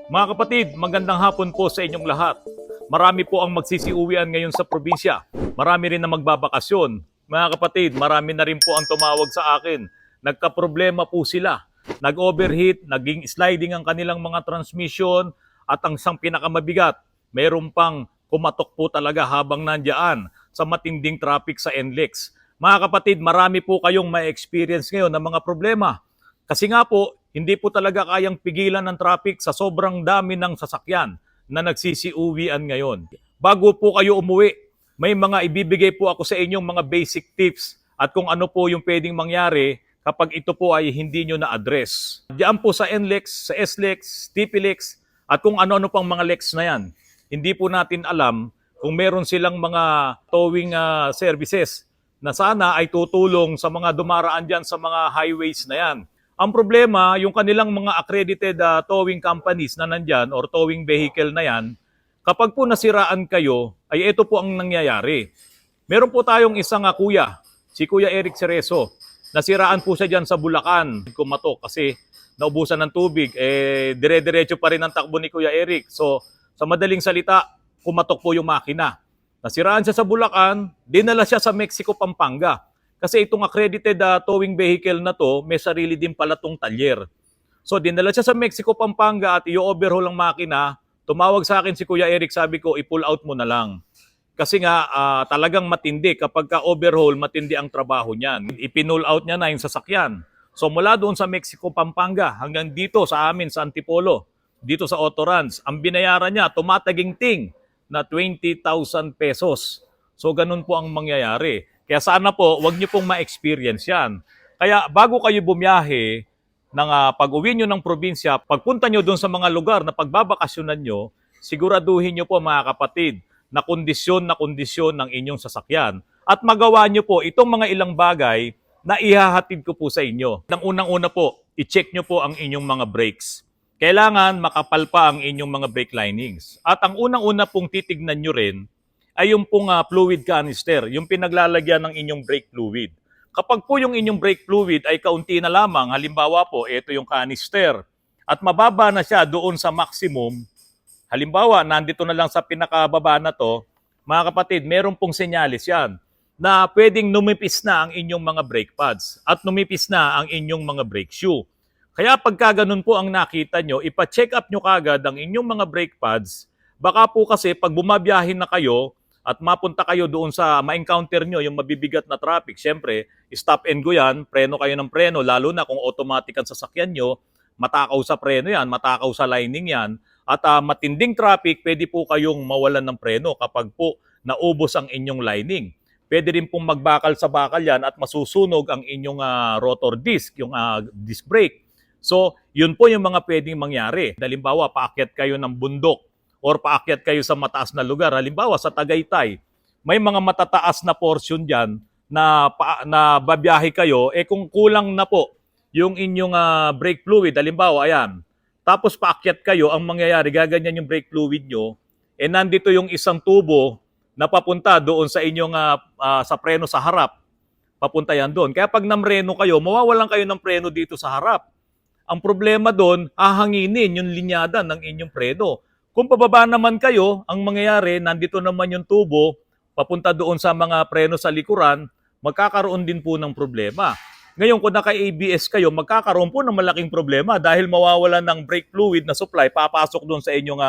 Mga kapatid, magandang hapon po sa inyong lahat. Marami po ang magsisiuwian ngayon sa probinsya. Marami rin na magbabakasyon. Mga kapatid, marami na rin po ang tumawag sa akin. Nagkaproblema po sila. Nag-overheat, naging sliding ang kanilang mga transmission at ang isang pinakamabigat, mayroon pang kumatok po talaga habang nandiyan sa matinding traffic sa NLEX. Mga kapatid, marami po kayong ma-experience ngayon ng mga problema. Kasi nga po, hindi po talaga kayang pigilan ng traffic sa sobrang dami ng sasakyan na nagsisiuwian ngayon. Bago po kayo umuwi, may mga ibibigay po ako sa inyong mga basic tips at kung ano po yung pwedeng mangyari kapag ito po ay hindi nyo na-address. Diyan po sa NLEX, sa SLEX, TPLEX at kung ano-ano pang mga LEX na yan. Hindi po natin alam kung meron silang mga towing services na sana ay tutulong sa mga dumaraan dyan sa mga highways na yan. Ang problema, yung kanilang mga accredited towing companies na nandyan or towing vehicle na yan, kapag po nasiraan kayo, ay ito po ang nangyayari. Meron po tayong isang kuya, si Kuya Eric Cerezo. Nasiraan po siya dyan sa Bulacan, kumatok kasi naubusan ng tubig. Dire-diretso pa rin ang takbo ni Kuya Eric. So, sa madaling salita, kumatok po yung makina. Nasiraan siya sa Bulacan, dinala siya sa Mexico, Pampanga. Kasi itong accredited towing vehicle na to, may sarili din pala tong talyer. So dinala siya sa Mexico, Pampanga at i-overhaul ang makina. Tumawag sa akin si Kuya Eric, sabi ko, i-pull out mo na lang. Kasi nga talagang matindi. Kapag ka-overhaul, matindi ang trabaho niyan. Ipinull out niya na yung sasakyan. So mula doon sa Mexico, Pampanga hanggang dito sa amin sa Antipolo, dito sa Autorans, ang binayaran niya, tumataginting na 20,000 pesos. So ganun po ang mangyayari. Kaya sana po, wag niyo pong ma-experience yan. Kaya bago kayo bumiyahe, pag-uwi nyo ng probinsya, pagpunta nyo doon sa mga lugar na pagbabakasyonan nyo, siguraduhin nyo po mga kapatid na kondisyon ng inyong sasakyan. At magawa nyo po itong mga ilang bagay na ihahatid ko po sa inyo. Nang unang-una po, i-check nyo po ang inyong mga brakes. Kailangan makapal pa ang inyong mga brake linings. At ang unang-una pong titignan nyo rin, ay yung pong fluid canister, yung pinaglalagyan ng inyong brake fluid. Kapag po yung inyong brake fluid ay kaunti na lamang, halimbawa po, ito yung canister, at mababa na siya doon sa maximum, halimbawa, nandito na lang sa pinakababa na to, mga kapatid, meron pong senyalis yan na pwedeng numipis na ang inyong mga brake pads at numipis na ang inyong mga brake shoe. Kaya pagka ganun po ang nakita nyo, ipa-check up nyo kagad ang inyong mga brake pads. Baka po kasi pag bumabiyahin na kayo, at mapunta kayo doon sa ma-encounter nyo yung mabibigat na traffic, syempre, stop and go yan, preno kayo ng preno, lalo na kung automatic ang sasakyan nyo, matakaw sa preno yan, matakaw sa lining yan, at matinding traffic, pwede po kayong mawalan ng preno kapag po naubos ang inyong lining. Pwede rin pong magbakal sa bakal yan at masusunog ang inyong rotor disc, yung disc brake. So, yun po yung mga pwedeng mangyari. Halimbawa, paakyat kayo ng bundok, or paakyat kayo sa mataas na lugar, halimbawa sa Tagaytay, may mga matataas na portion dyan na babiyahe kayo, kung kulang na po yung inyong brake fluid, halimbawa, ayan, tapos paakyat kayo, ang mangyayari, gaganyan yung brake fluid nyo, nandito yung isang tubo na papunta doon sa inyong sa preno sa harap, papunta yan doon. Kaya pag namreno kayo, mawawalan kayo ng preno dito sa harap. Ang problema doon, hahanginin yung linyada ng inyong preno. Kung pababa naman kayo, ang mangyayari, nandito naman yung tubo, papunta doon sa mga preno sa likuran, magkakaroon din po ng problema. Ngayon, kung naka-ABS kayo, magkakaroon po ng malaking problema dahil mawawalan ng brake fluid na supply, papasok doon sa inyong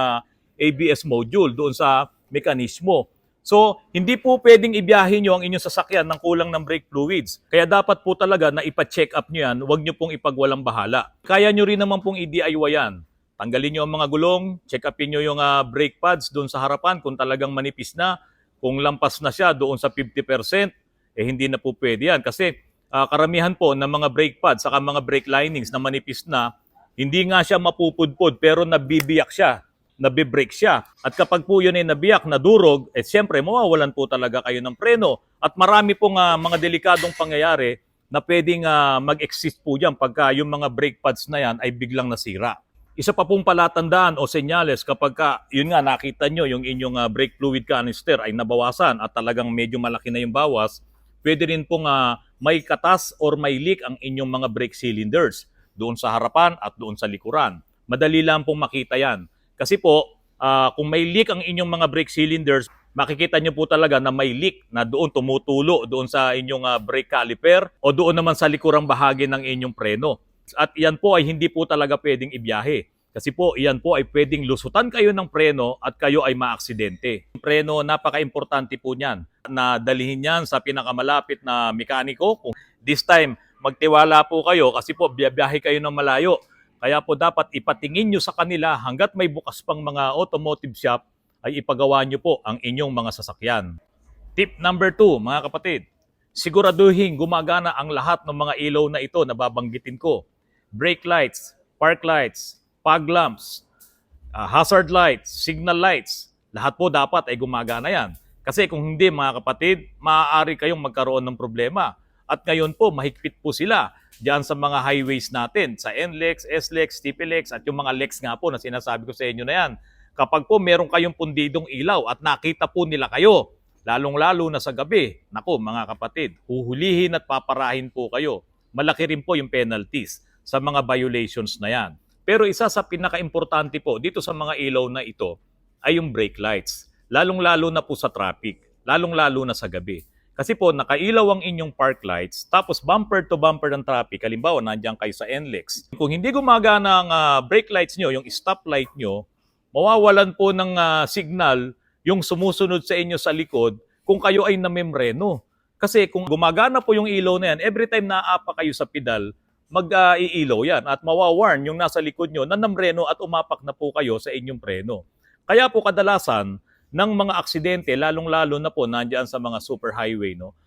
ABS module, doon sa mekanismo. So, hindi po pwedeng ibiyahin nyo ang inyong sasakyan ng kulang ng brake fluids. Kaya dapat po talaga na ipa-check up nyo yan, huwag nyo pong ipagwalang bahala. Kaya nyo rin naman pong i-DIY yan. Tanggalin nyo ang mga gulong, check upin nyo yung brake pads doon sa harapan kung talagang manipis na. Kung lampas na siya doon sa 50%, hindi na po pwede yan. Kasi karamihan po ng mga brake pads saka mga brake linings na manipis na, hindi nga siya mapupudpod pero nabibiyak siya, nabibrake siya. At kapag po yun ay nabiyak, nadurog, siyempre mawawalan po talaga kayo ng preno. At marami pong mga delikadong pangyayari na pwedeng mag-exist po dyan pagka yung mga brake pads na yan ay biglang nasira. Isa pa pong palatandaan o senyales kapag yun nga nakita nyo yung inyong brake fluid canister ay nabawasan at talagang medyo malaki na yung bawas, pwede rin pong may katas or may leak ang inyong mga brake cylinders doon sa harapan at doon sa likuran. Madali lang pong makita yan. Kasi po, kung may leak ang inyong mga brake cylinders, makikita nyo po talaga na may leak na doon tumutulo doon sa inyong brake caliper o doon naman sa likurang bahagi ng inyong preno. At iyan po ay hindi po talaga pwedeng ibiyahe. Kasi po, iyan po ay pwedeng lusutan kayo ng preno at kayo ay maaksidente. Preno, napaka-importante po niyan na dalhin yan sa pinakamalapit na mekaniko. Kung this time, magtiwala po kayo kasi po biyahe kayo ng malayo. Kaya po dapat ipatingin nyo sa kanila hanggat may bukas pang mga automotive shop ay ipagawa nyo po ang inyong mga sasakyan. Tip number 2, mga kapatid, siguraduhin gumagana ang lahat ng mga ilaw na ito na babanggitin ko. Brake lights, park lights, fog lamps, hazard lights, signal lights, lahat po dapat ay gumagana yan. Kasi kung hindi mga kapatid, maaari kayong magkaroon ng problema. At ngayon po, mahigpit po sila diyan sa mga highways natin, sa NLEX, SLEX, TPLEX at yung mga LEX nga po na sinasabi ko sa inyo na yan. Kapag po meron kayong pundidong ilaw at nakita po nila kayo, lalong-lalo na sa gabi, naku mga kapatid, huhulihin at paparahin po kayo. Malaki rin po yung penalties sa mga violations na yan. Pero isa sa pinaka-importante po dito sa mga ilaw na ito ay yung brake lights. Lalong-lalo na po sa traffic, lalong-lalo na sa gabi. Kasi po, nakailaw ang inyong park lights, tapos bumper to bumper ng traffic. Halimbawa, nandiyan kayo sa NLEX. Kung hindi gumagana ang brake lights nyo, yung stop light nyo, mawawalan po ng signal yung sumusunod sa inyo sa likod kung kayo ay namembreno. Kasi kung gumagana po yung ilaw na yan, every time naaapa kayo sa pedal, mag-iilaw yan at mawawarn yung nasa likod nyo na namreno at umapak na po kayo sa inyong preno. Kaya po kadalasan, ng mga aksidente, lalong-lalo na po nandiyan sa mga superhighway, no?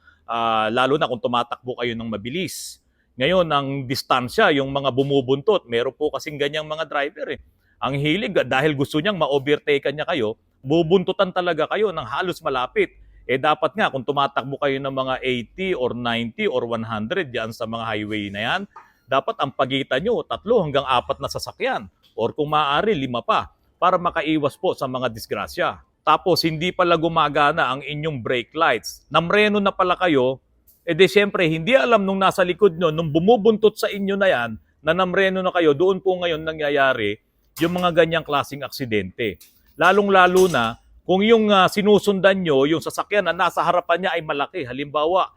Lalo na kung tumatakbo kayo ng mabilis. Ngayon, ang distansya, yung mga bumubuntot, meron po kasing ganyang mga driver. Ang hilig, dahil gusto niyang ma-overtaken niya kayo, bubuntutan talaga kayo ng halos malapit. Dapat nga, kung tumatakbo kayo ng mga 80 or 90 or 100 diyan sa mga highway na yan, dapat ang pagitan nyo, 3 hanggang 4 na sasakyan. Or kung maaari, 5 pa, para makaiwas po sa mga disgrasya. Tapos hindi pala gumagana ang inyong brake lights. Namreno na pala kayo, siyempre hindi alam nung nasa likod nyo, nung bumubuntot sa inyo na yan, na namreno na kayo, doon po ngayon nangyayari yung mga ganyang klaseng aksidente. Lalong-lalo na kung yung sinusundan nyo, yung sasakyan na nasa harapan niya ay malaki. Halimbawa,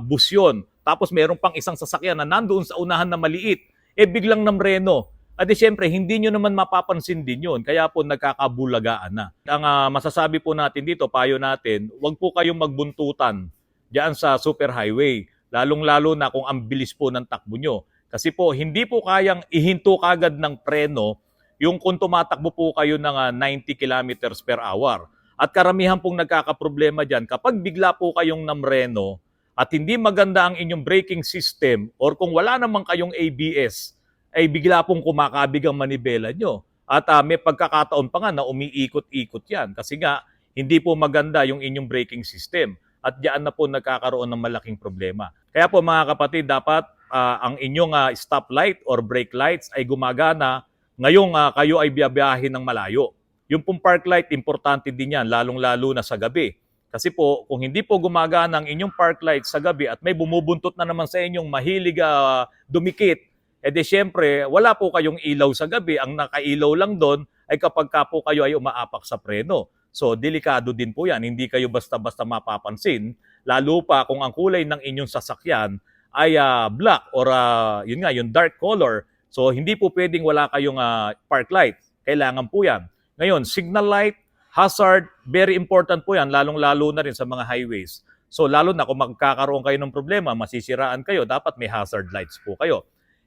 bus yun. Tapos meron pang isang sasakyan na nandoon sa unahan na maliit. Biglang namreno. At siyempre, hindi nyo naman mapapansin din yun. Kaya po nagkakabulagaan na. Ang masasabi po natin dito, payo natin, huwag po kayong magbuntutan diyan sa superhighway. Lalong-lalo na kung ang bilis po ng takbo nyo. Kasi po, hindi po kayang ihinto kagad ng preno yung kung tumatakbo po kayo ng 90 kilometers per hour. At karamihan pong nagkakaproblema dyan, kapag bigla po kayong namreno at hindi maganda ang inyong braking system or kung wala naman kayong ABS, ay bigla pong kumakabig ang manibela nyo. At may pagkakataon pa nga na umiikot-ikot yan. Kasi nga, hindi po maganda yung inyong braking system. At diyan na po nagkakaroon ng malaking problema. Kaya po mga kapatid, dapat ang inyong stoplight or brake lights ay gumagana ngayong kayo ay biyabiyahin ng malayo. Yung pong park light, importante din yan, lalong-lalo na sa gabi. Kasi po, kung hindi po gumagana ang inyong park light sa gabi at may bumubuntot na naman sa inyong mahilig dumikit, siyempre, wala po kayong ilaw sa gabi. Ang nakailaw lang doon ay kapag ka po kayo ay umaapak sa preno. So, delikado din po yan. Hindi kayo basta-basta mapapansin. Lalo pa kung ang kulay ng inyong sasakyan ay black or yun nga, yung dark color. So, hindi po pwedeng wala kayong park light. Kailangan po yan. Ngayon, signal light, hazard, very important po yan, lalong-lalo na rin sa mga highways. So, lalo na kung magkakaroon kayo ng problema, masisiraan kayo, dapat may hazard lights po kayo.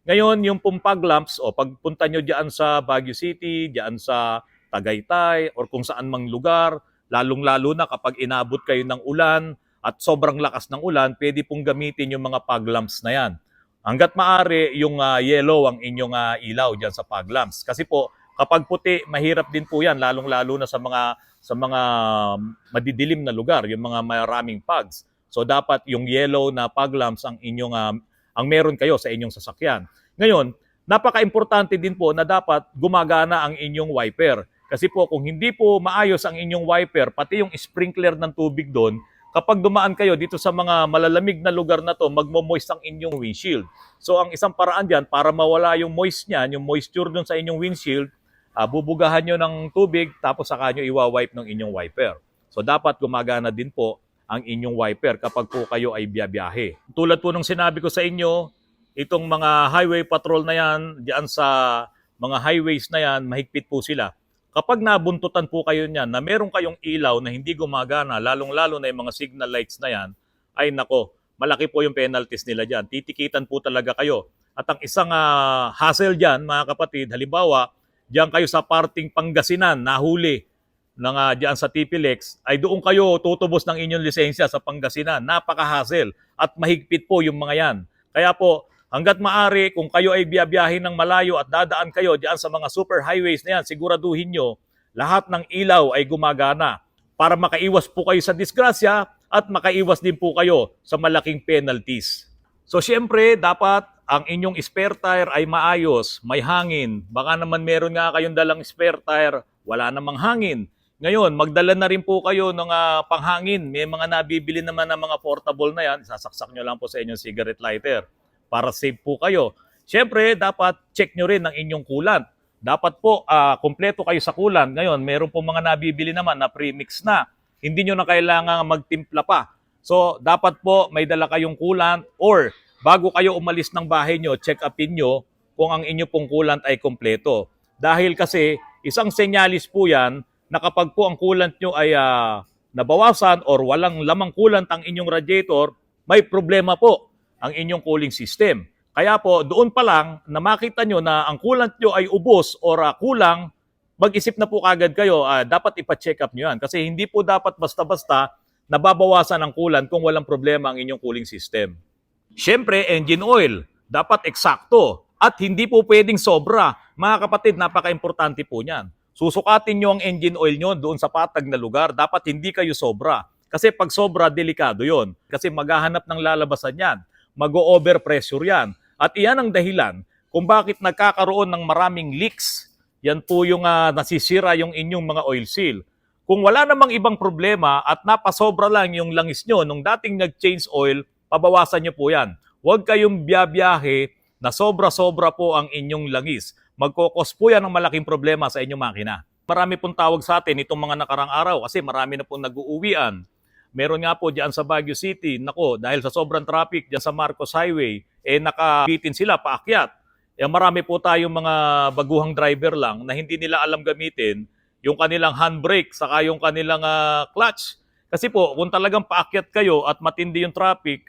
Ngayon, yung fog lamps, pagpunta nyo dyan sa Baguio City, dyan sa Tagaytay, or kung saan mang lugar, lalong-lalo na kapag inabot kayo ng ulan at sobrang lakas ng ulan, pwede pong gamitin yung mga fog lamps na yan. Hanggat maaari, yung yellow ang inyong ilaw dyan sa fog lamps. Kasi po, kapag puti, mahirap din po yan, lalong-lalo na sa mga madidilim na lugar, yung mga maraming fogs. So, dapat yung yellow na fog lamps ang inyong ang meron kayo sa inyong sasakyan. Ngayon, napaka-importante din po na dapat gumagana ang inyong wiper. Kasi po kung hindi po maayos ang inyong wiper, pati yung sprinkler ng tubig doon, kapag dumaan kayo dito sa mga malalamig na lugar na to, magmo-moist ang inyong windshield. So ang isang paraan diyan para mawala yung moist niyan, yung moisture dun sa inyong windshield, bubugahan nyo ng tubig tapos saka nyo iwa-wipe ng inyong wiper. So dapat gumagana din po ang inyong wiper kapag po kayo ay biyabiyahe. Tulad po nung sinabi ko sa inyo, itong mga highway patrol na yan, diyan sa mga highways na yan, mahigpit po sila. Kapag nabuntutan po kayo niyan na meron kayong ilaw na hindi gumagana, lalong-lalo na yung mga signal lights na yan, ay nako, malaki po yung penalties nila dyan. Titikitan po talaga kayo. At ang isang hassle dyan, mga kapatid, halimbawa, diyan kayo sa parting Pangasinan, nahuli ng diyan sa TPLEX, ay doon kayo tutubos ng inyong lisensya sa Pangasinan. Napaka-hassle at mahigpit po yung mga yan. Kaya po, hanggat maaari, kung kayo ay biyabiyahin ng malayo at dadaan kayo diyan sa mga super highways na yan, siguraduhin nyo, lahat ng ilaw ay gumagana para makaiwas po kayo sa disgrasya at makaiwas din po kayo sa malaking penalties. So syempre, dapat ang inyong spare tire ay maayos, may hangin. Baka naman meron nga kayong dalang spare tire, wala namang hangin. Ngayon, magdala na rin po kayo ng panghangin. May mga nabibili naman ng mga portable na yan. Sasaksak nyo lang po sa inyong cigarette lighter para safe po kayo. Siyempre, dapat check nyo rin ang inyong coolant. Dapat po, kompleto kayo sa coolant. Ngayon, meron po mga nabibili naman na premix na. Hindi nyo na kailangan magtimpla pa. So, dapat po may dala kayong coolant or bago kayo umalis ng bahay nyo, check upin nyo kung ang inyo pong coolant ay kompleto. Dahil kasi, isang senyalis po yan na kapag po ang coolant nyo ay nabawasan or walang lamang coolant ang inyong radiator, may problema po ang inyong cooling system. Kaya po, doon pa lang na makita nyo na ang coolant nyo ay ubos or kulang, mag-isip na po kagad kayo, dapat ipa-check up nyo yan. Kasi hindi po dapat basta-basta nababawasan ang coolant kung walang problema ang inyong cooling system. Siyempre, engine oil, dapat eksakto at hindi po pwedeng sobra. Mga kapatid, napaka-importante po niyan. Susukatin nyo ang engine oil nyo doon sa patag na lugar. Dapat hindi kayo sobra. Kasi pag sobra, delikado yon. Kasi maghahanap ng lalabasan yan. Mag-o-overpressure yan. At iyan ang dahilan kung bakit nagkakaroon ng maraming leaks. Yan po yung nasisira yung inyong mga oil seal. Kung wala namang ibang problema at napasobra lang yung langis nyo nung dating nag-change oil, pabawasan nyo po yan. Huwag kayong biyabiyahe na sobra-sobra po ang inyong langis. Magkokos po yan ng malaking problema sa inyong makina. Marami pong tawag sa atin itong mga nakarang araw kasi marami na pong nag-uuwian. Meron nga po diyan sa Baguio City, nako, dahil sa sobrang traffic diyan sa Marcos Highway, nakabitin sila paakyat. Marami po tayong mga baguhang driver lang na hindi nila alam gamitin yung kanilang handbrake saka yung kanilang clutch. Kasi po, kung talagang paakyat kayo at matindi yung traffic,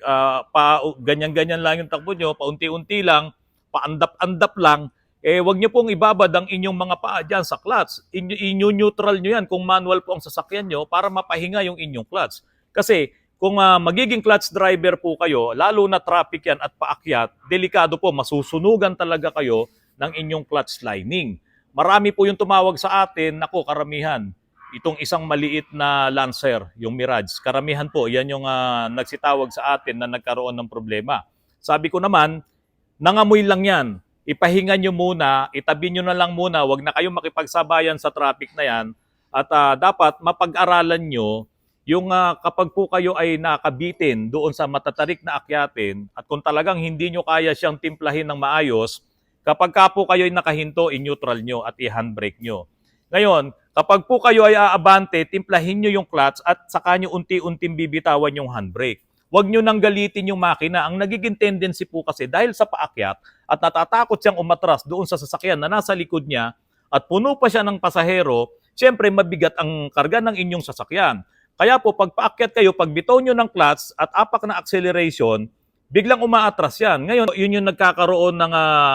ganyan-ganyan lang yung takbo nyo, paunti-unti lang, paandap-andap lang, wag nyo pong ibabad ang inyong mga paa dyan sa clutch. Inyo-neutral nyo yan kung manual po ang sasakyan nyo para mapahinga yung inyong clutch. Kasi kung magiging clutch driver po kayo, lalo na traffic yan at paakyat, delikado po, masusunugan talaga kayo ng inyong clutch lining. Marami po yung tumawag sa atin, nako, karamihan. Itong isang maliit na Lancer, yung Mirage, karamihan po, yan yung nagsitawag sa atin na nagkaroon ng problema. Sabi ko naman, nangamoy lang yan. Ipahinga nyo muna, itabi nyo na lang muna, wag na kayong makipagsabayan sa traffic na yan. At dapat mapag-aralan nyo yung kapag po kayo ay nakabitin doon sa matatarik na akyatin at kung talagang hindi nyo kaya siyang timplahin ng maayos, kapag ka po kayo ay nakahinto, in-neutral nyo at i-handbrake nyo. Ngayon, kapag po kayo ay aabante, timplahin nyo yung clutch at saka nyo unti-unting bibitawan yung handbrake. Huwag nyo nang galitin yung makina. Ang nagiging tendency po kasi dahil sa paakyat at natatakot siyang umatras doon sa sasakyan na nasa likod niya at puno pa siya ng pasahero, syempre mabigat ang karga ng inyong sasakyan. Kaya po pag paakyat kayo, pag bitaw nyo ng clutch at apak na acceleration, biglang umaatras yan. Ngayon, yun yung nagkakaroon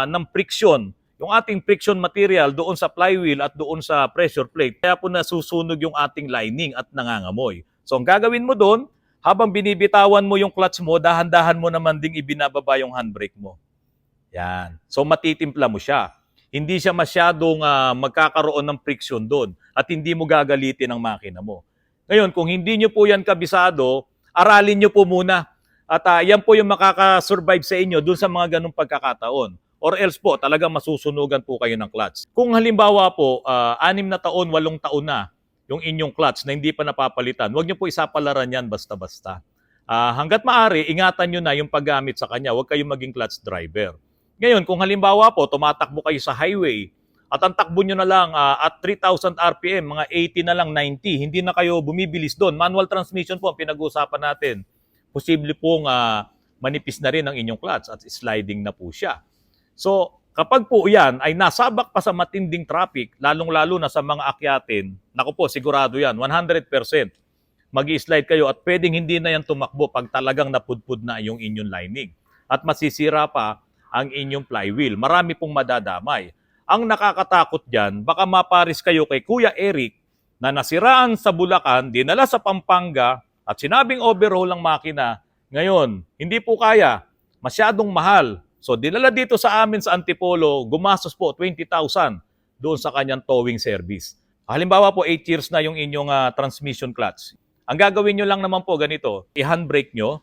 ng friction. Yung ating friction material doon sa flywheel at doon sa pressure plate. Kaya po nasusunog yung ating lining at nangangamoy. So ang gagawin mo doon, habang binibitawan mo yung clutch mo, dahan-dahan mo naman ding ibinababa yung handbrake mo. Yan. So matitimpla mo siya. Hindi siya masyadong magkakaroon ng friction doon at hindi mo gagalitin ang makina mo. Ngayon, kung hindi nyo po yan kabisado, aralin nyo po muna. At yan po yung makakasurvive sa inyo doon sa mga ganung pagkakataon. Or else po, talagang masusunugan po kayo ng clutch. Kung halimbawa po, 6 na taon, 8 taon na, yung inyong clutch na hindi pa napapalitan, huwag nyo po isapalaran yan basta-basta. Hanggat maaari, ingatan nyo na yung paggamit sa kanya. Huwag kayong maging clutch driver. Ngayon, kung halimbawa po, tumatakbo kayo sa highway at ang takbo nyo na lang at 3,000 RPM, mga 80 na lang, 90, hindi na kayo bumibilis doon. Manual transmission po ang pinag-uusapan natin. Posible pong manipis na rin ang inyong clutch at sliding na po siya. So, kapag po yan ay nasabak pa sa matinding traffic, lalong-lalo na sa mga akyatin, naku po, sigurado yan, 100%. Mag-i-slide kayo at pwedeng hindi na yan tumakbo pag talagang napudpud na yung inyong lining. At masisira pa ang inyong flywheel. Marami pong madadamay. Ang nakakatakot dyan, baka maparis kayo kay Kuya Eric na nasiraan sa Bulacan, dinala sa Pampanga at sinabing overhaul ang makina. Ngayon, hindi po kaya. Masyadong mahal. So dinala dito sa amin sa Antipolo, gumastos po 20,000 doon sa kanyang towing service. Halimbawa po 8 years na yung inyong transmission clutch. Ang gagawin nyo lang naman po ganito, i-handbrake nyo,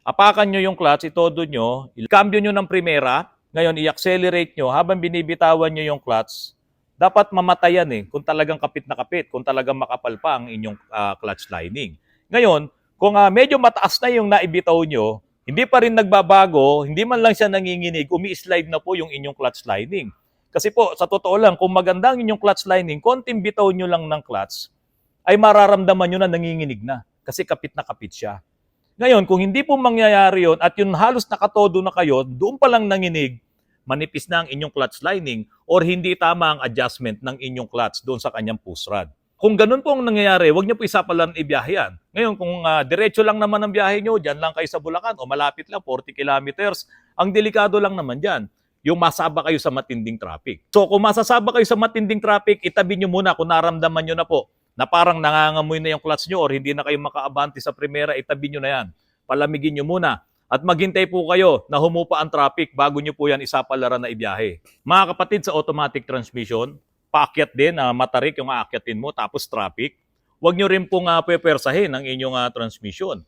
apakan nyo yung clutch, itodo nyo, i-cambio nyo ng primera, ngayon i-accelerate nyo, habang binibitawan nyo yung clutch, dapat mamatayan kung talagang kapit na kapit, kung talagang makapal pa ang inyong clutch lining. Ngayon, kung medyo mataas na yung naibitaw nyo, hindi pa rin nagbabago, hindi man lang siya nanginginig, umi-slide na po yung inyong clutch lining. Kasi po, sa totoo lang, kung maganda ang inyong clutch lining, konting bitaw nyo lang ng clutch, ay mararamdaman nyo na nanginginig na kasi kapit na kapit siya. Ngayon, kung hindi po mangyayari yon at yun halos nakatodo na kayo, doon pa lang nanginig, manipis na ang inyong clutch lining or hindi tama ang adjustment ng inyong clutch doon sa kanyang push rod. Kung ganun po ang nangyayari, huwag nyo po isapalan ibiyahe yan. Ngayon, kung diretso lang naman ang biyahe nyo, dyan lang kayo sa Bulacan o malapit lang, 40 kilometers, ang delikado lang naman dyan, yung masaba kayo sa matinding traffic. So kung masasaba kayo sa matinding traffic, itabi nyo muna kung naramdaman nyo na po na parang nangangamoy na yung clutch nyo or hindi na kayo makaabante sa primera, itabi nyo na yan. Palamigin nyo muna. At maghintay po kayo na humupa ang traffic bago nyo po yan isapalaran na ibiyahe. Mga kapatid, sa automatic transmission, paakyat din, matarik yung aakyatin mo, tapos traffic. Huwag nyo rin pong pepersahin ang inyong transmission.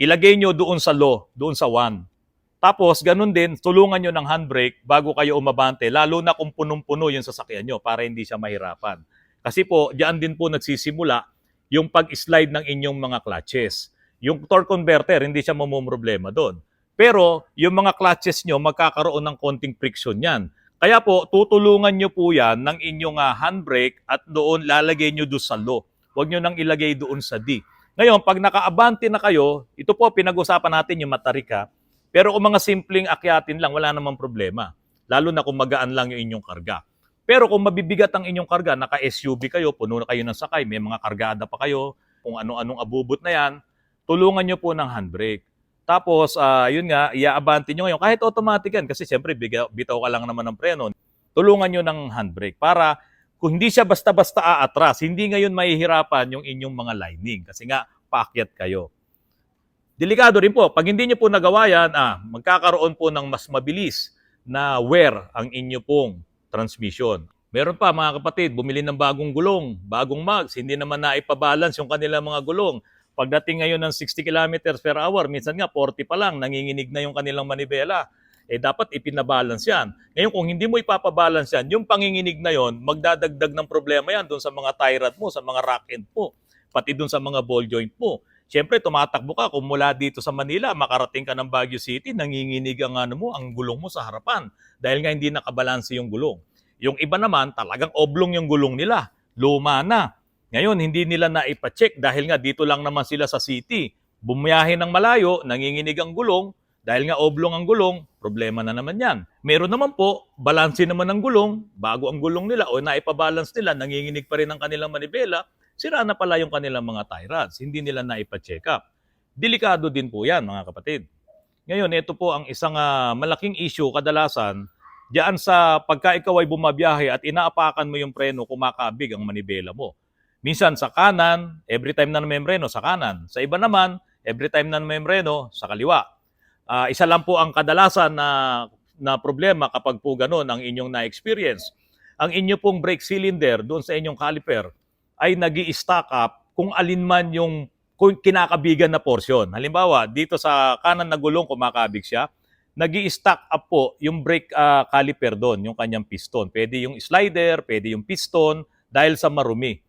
Ilagay nyo doon sa low, doon sa 1. Tapos, ganun din, tulungan nyo ng handbrake bago kayo umabante, lalo na kung punong-puno yung sasakyan nyo para hindi siya mahirapan. Kasi po, diyan din po nagsisimula yung pag-slide ng inyong mga clutches. Yung torque converter, hindi siya mamumroblema doon. Pero yung mga clutches nyo, magkakaroon ng konting friction yan. Kaya po, tutulungan nyo po yan ng inyong handbrake at doon lalagay nyo doon sa low. Huwag nyo nang ilagay doon sa D. Ngayon, pag nakaabante na kayo, ito po pinag-usapan natin yung matarik ha. Pero kung mga simpleng akyatin lang, wala namang problema. Lalo na kung magaan lang yung inyong karga. Pero kung mabibigat ang inyong karga, naka-SUV kayo, puno na kayo ng sakay, may mga kargada pa kayo, kung ano-anong abubot na yan, tulungan nyo po ng handbrake. Tapos, yun nga, iaabante nyo ngayon. Kahit automatic yan, kasi siyempre bitaw ka lang naman ng preno. Tulungan nyo ng handbrake para kung hindi siya basta-basta aatras, hindi ngayon mahihirapan yung inyong mga lining. Kasi nga, paakyat kayo. Delikado rin po, pag hindi nyo po nagawa yan, magkakaroon po ng mas mabilis na wear ang inyo pong transmission. Meron pa mga kapatid, bumili ng bagong gulong, bagong mags, hindi naman naipabalance yung kanilang mga gulong. Pagdating ngayon ng 60 kilometers per hour, minsan nga 40 pa lang, nanginginig na yung kanilang manibela. Dapat ipinabalance yan. Ngayon kung hindi mo ipapabalance yan, yung panginginig na yon, magdadagdag ng problema yan doon sa mga tie rod mo, sa mga rack end mo, pati doon sa mga ball joint mo. Siyempre, tumatakbo ka kung mula dito sa Manila, makarating ka ng Baguio City, nanginginig ang ang gulong mo sa harapan dahil nga hindi nakabalanse yung gulong. Yung iba naman, talagang oblong yung gulong nila. Luma na. Ngayon, hindi nila naipacheck dahil nga dito lang naman sila sa city. Bumiyahe ng malayo, nanginginig ang gulong, dahil nga oblong ang gulong, problema na naman yan. Meron naman po, balanse naman ang gulong, bago ang gulong nila o naipabalance nila, nanginginig pa rin ang kanilang manibela, sira na pala yung kanilang mga tie rods, hindi nila naipa-check up. Delikado din po yan, mga kapatid. Ngayon, ito po ang isang malaking issue kadalasan diyan sa pagka ikaw ay bumabiyahe at inaapakan mo yung preno, kumakabig ang manibela mo. Minsan sa kanan, every time na may preno, sa kanan. Sa iba naman, every time na may preno, sa kaliwa. Isa lang po ang kadalasan na problema kapag po ganun ang inyong na-experience. Ang inyo pong brake cylinder doon sa inyong caliper ay nag-i-stack up kung alin man yung kinakabigan na porsyon. Halimbawa, dito sa kanan na gulong kumakabig siya, nag-i-stack up po yung brake caliper doon, yung kanyang piston. Pwede yung slider, pwede yung piston, dahil sa marumi.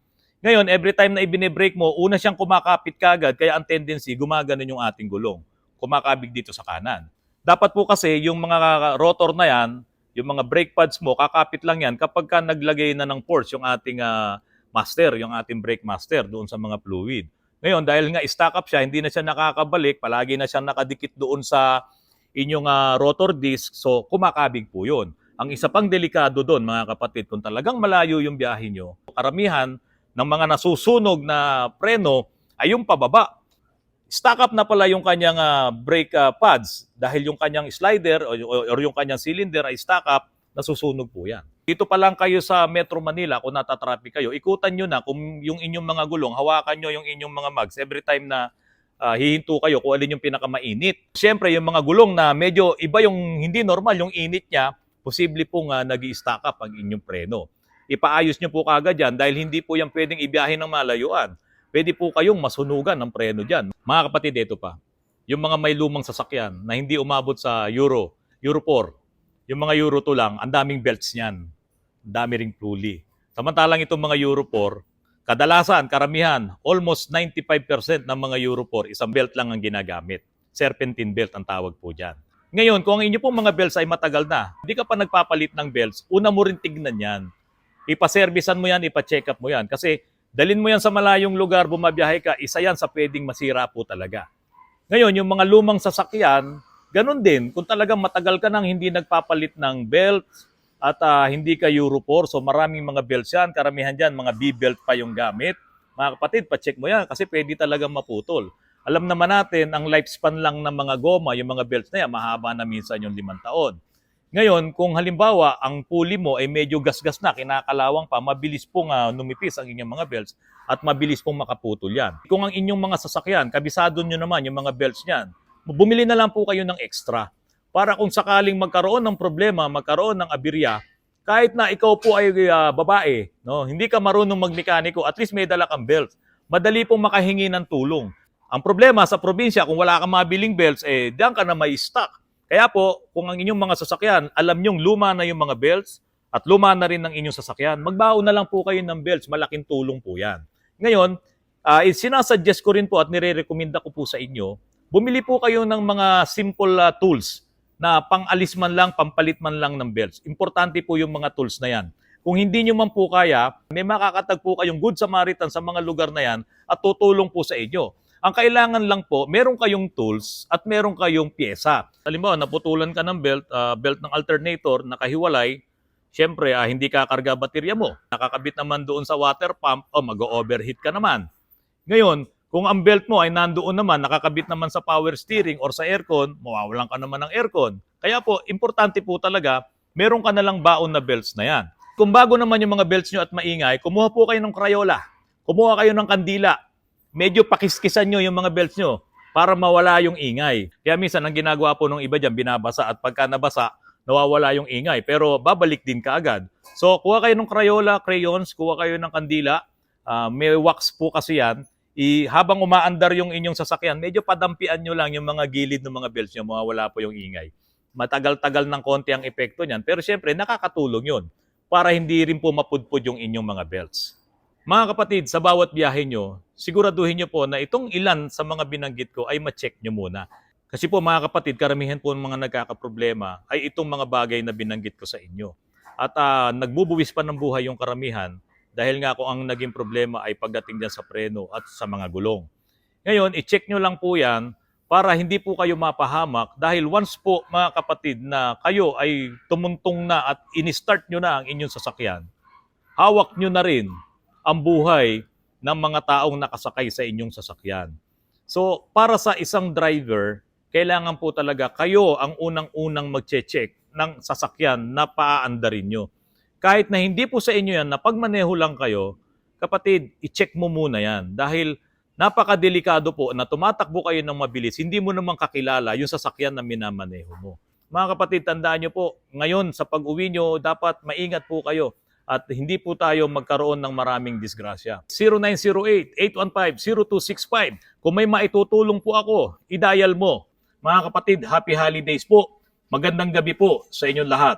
Ngayon, every time na ibine-brake mo, una siyang kumakapit kagad, kaya ang tendency, gumaganon yung ating gulong. Kumakabig dito sa kanan. Dapat po kasi yung mga rotor na yan, yung mga brake pads mo, kakapit lang yan kapag ka naglagay na ng force yung ating master, yung ating brake master doon sa mga fluid. Ngayon, dahil nga stock up siya, hindi na siya nakakabalik, palagi na siyang nakadikit doon sa inyong rotor disc, so kumakabig po yun. Ang isa pang delikado doon, mga kapatid, kung talagang malayo yung biyahe nyo, karamihan ng mga nasusunog na preno ay yung pababa. Stock up na pala yung kanyang brake pads dahil yung kanyang slider or yung kanyang cylinder ay stock up, nasusunog po yan. Dito pa lang kayo sa Metro Manila, kung natatraffic kayo, ikutan nyo na kung yung inyong mga gulong, hawakan nyo yung inyong mga mags every time na hihinto kayo kung alin yung pinakamainit. Siyempre, yung mga gulong na medyo iba yung hindi normal, yung init niya, posible pong nag-i-stock up ang inyong preno. Ipaayos nyo po kagad yan dahil hindi po yan pwedeng ibiyahin ng malayuan. Pwede po kayong masunugan ng preno dyan. Mga kapatid, ito pa. Yung mga may lumang sasakyan na hindi umabot sa Euro 4, yung mga Euro 2 lang, ang daming belts niyan. Ang dami ring pulley. Samantalang itong mga Euro 4, kadalasan, karamihan, almost 95% ng mga Euro 4, isang belt lang ang ginagamit. Serpentine belt ang tawag po dyan. Ngayon, kung ang inyo pong mga belts ay matagal na, hindi ka pa nagpapalit ng belts, una mo rin tignan yan. Ipaservisan mo yan, ipa-check up mo yan. Kasi dalin mo yan sa malayong lugar, bumabiyahe ka, isa yan sa pwedeng masira po talaga. Ngayon, yung mga lumang sasakyan, ganun din. Kung talagang matagal ka nang hindi nagpapalit ng belt at hindi ka Euro 4, so maraming mga belts yan, karamihan dyan, mga B-belt pa yung gamit. Mga kapatid, pa-check mo yan kasi pwede talagang maputol. Alam naman natin, ang lifespan lang ng mga goma, yung mga belts na yan, mahaba na minsan yung 5 taon. Ngayon, kung halimbawa ang pulley mo ay medyo gasgas na, kinakalawang pa, mabilis pong numipis ang inyong mga belts at mabilis pong makaputol yan. Kung ang inyong mga sasakyan, kabisado nyo naman yung mga belts niyan, bumili na lang po kayo ng extra para kung sakaling magkaroon ng problema, magkaroon ng aberya, kahit na ikaw po ay babae, no, hindi ka marunong magmekaniko, at least may dala kang belts. Madali pong makahingi ng tulong. Ang problema sa probinsya, kung wala kang mabiling belts, diyan ka na may stock. Kaya po, kung ang inyong mga sasakyan, alam nyong luma na yung mga belts at luma na rin ng inyong sasakyan, magbaon na lang po kayo ng belts. Malaking tulong po yan. Ngayon, sinasuggest ko rin po at nire-recommenda ko po sa inyo, bumili po kayo ng mga simple tools na pang-alis man lang, pampalit man lang ng belts. Importante po yung mga tools na yan. Kung hindi nyo man po kaya, may makakatagpo kayong Good Samaritan sa mga lugar na yan at tutulong po sa inyo. Ang kailangan lang po, meron kayong tools at meron kayong pyesa. Halimbawa, naputulan ka ng belt ng alternator, nakahiwalay, syempre, hindi kakarga baterya mo. Nakakabit naman doon sa water pump, mag-overheat ka naman. Ngayon, kung ang belt mo ay nandoon naman, nakakabit naman sa power steering or sa aircon, mawawalan ka naman ng aircon. Kaya po, importante po talaga, meron ka na lang baon na belts na yan. Kung bago naman yung mga belts nyo at maingay, kumuha po kayo ng Crayola. Kumuha kayo ng kandila. Medyo pakiskisan nyo yung mga belts nyo para mawala yung ingay. Kaya minsan, ang ginagawa po ng iba dyan, binabasa at pagka nabasa, nawawala yung ingay. Pero babalik din kaagad. So, kuha kayo ng Crayola, crayons, kuha kayo ng kandila. May wax po kasi yan. Habang umaandar yung inyong sasakyan, medyo padampian nyo lang yung mga gilid ng mga belts nyo, mawawala po yung ingay. Matagal-tagal ng konti ang epekto niyan. Pero syempre, nakakatulong yun para hindi rin po mapudpud yung inyong mga belts. Mga kapatid, sa bawat biyahe nyo, siguraduhin nyo po na itong ilan sa mga binanggit ko ay ma-check nyo muna. Kasi po mga kapatid, karamihan po ng mga nagkakaproblema ay itong mga bagay na binanggit ko sa inyo. At nagbubuwis pa ng buhay yung karamihan dahil nga kung ang naging problema ay pagdating dyan sa preno at sa mga gulong. Ngayon, i-check nyo lang po yan para hindi po kayo mapahamak dahil once po mga kapatid na kayo ay tumuntong na at in-start nyo na ang inyong sasakyan, hawak nyo na rin ang buhay ng mga taong nakasakay sa inyong sasakyan. So, para sa isang driver, kailangan po talaga kayo ang unang-unang mag-check ng sasakyan na paaandarin nyo. Kahit na hindi po sa inyo yan, na pagmaneho lang kayo, kapatid, i-check mo muna yan. Dahil napakadelikado po na tumatakbo kayo ng mabilis, hindi mo naman kakilala yung sasakyan na minamaneho mo. Mga kapatid, tandaan nyo po, ngayon sa pag-uwi nyo, dapat maingat po kayo. At hindi po tayo magkaroon ng maraming disgrasya. 0908-815-0265. Kung may maitutulong po ako, i-dial mo. Mga kapatid, happy holidays po. Magandang gabi po sa inyong lahat.